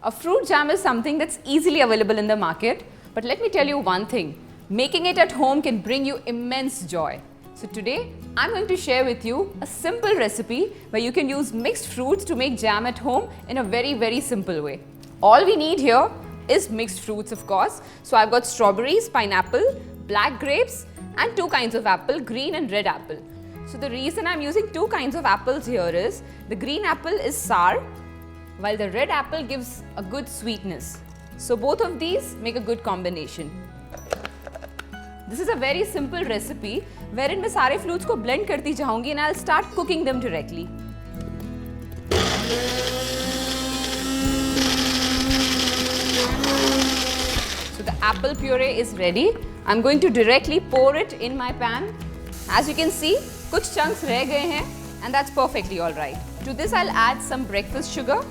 A fruit jam is something that's easily available in the market, but let me tell you one thing, making it at home can bring you immense joy. So today, I'm going to share with you a simple recipe where you can use mixed fruits to make jam at home in a very simple way. All we need here is mixed fruits, of course. So I've got strawberries, pineapple, black grapes and two kinds of apple, green and red apple. So the reason I'm using two kinds of apples here is the green apple is sour, while the red apple gives a good sweetness. So both of these make a good combination. This is a very simple recipe wherein मैं सारे fruits को blend करती जाऊंगी and I'll start cooking them directly. So the apple puree is ready. I'm going to directly pour it in my pan. As you can see, कुछ chunks रह गए हैं and that's perfectly alright. To this I'll add some breakfast sugar.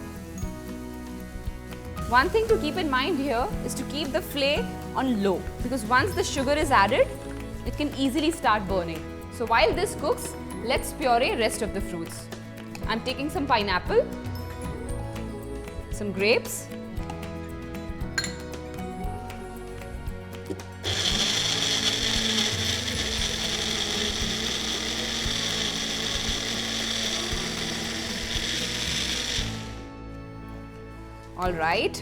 One thing to keep in mind here is to keep the flame on low, because once the sugar is added, it can easily start burning. So while this cooks, let's puree rest of the fruits. I'm taking some pineapple, some grapes, Alright,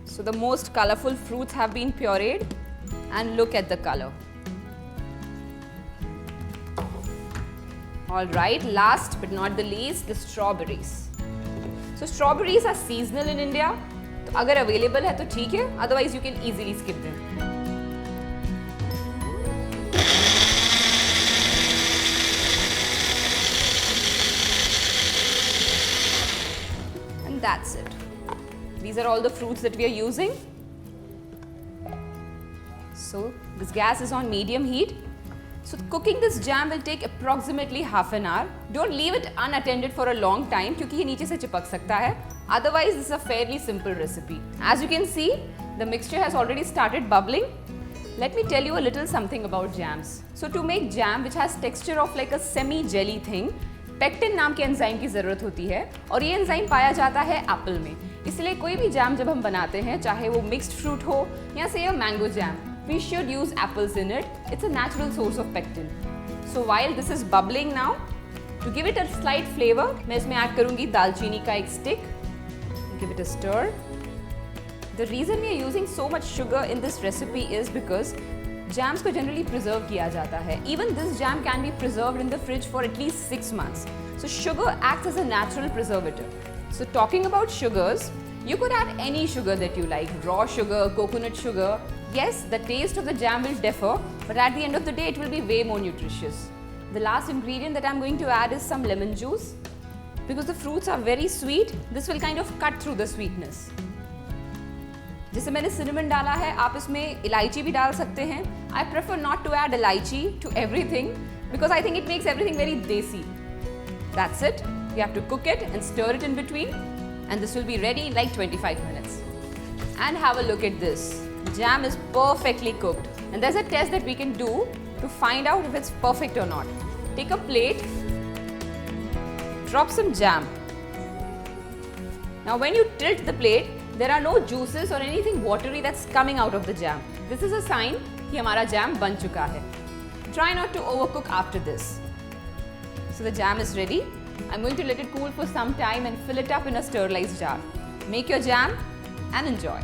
so the most colorful fruits have been pureed and look at the color. Alright, last but not the least, the strawberries. So strawberries are seasonal in India. तो अगर available है तो ठीक है, otherwise you can easily skip them. And that's it. These are all the fruits that we are using. So this gas is on medium heat. So cooking this jam will take approximately half an hour. Don't leave it unattended for a long time क्योंकि ये नीचे से चिपक सकता है. Otherwise, this is a fairly simple recipe. As you can see, the mixture has already started bubbling. Let me tell you a little something about jams. So to make jam which has texture of like a semi-jelly thing, pectin नाम के enzyme की ज़रूरत होती है और ये enzyme पाया जाता है एप्पल में. इसलिए कोई भी जैम जब हम बनाते हैं, चाहे वो मिक्स्ड फ्रूट हो या से mango jam, we should use apples in it. It's a natural source of pectin. So while this is bubbling now, to give it a slight flavor, मैं इसमें ऐड करूँगी दालचीनी का एक stick. Give it a stir. The reason we are using so much sugar in this recipe is because jams को generally preserve किया जाता है. Even this jam can be preserved in the fridge for at least 6 months. So sugar acts as a natural preservative. So talking about sugars, you could add any sugar that you like, raw sugar, coconut sugar. Yes, the taste of the jam will differ, but at the end of the day, it will be way more nutritious. The last ingredient that I'm going to add is some lemon juice. Because the fruits are very sweet, this will kind of cut through the sweetness. जैसे मैंने cinnamon डाला है, आप इसमें इलायची भी डाल सकते हैं. I prefer not to add इलायची to everything because I think it makes everything very desi. That's it. You have to cook it and stir it in between, and this will be ready in like 25 minutes. And have a look at this. The jam is perfectly cooked, and there's a test that we can do to find out if it's perfect or not. Take a plate, drop some jam. Now when you tilt the plate, there are no juices or anything watery that's coming out of the jam. This is a sign कि हमारा jam बन चुका है. Try not to overcook after this. So the jam is ready. I'm going to let it cool for some time and fill it up in a sterilized jar. Make your jam and enjoy.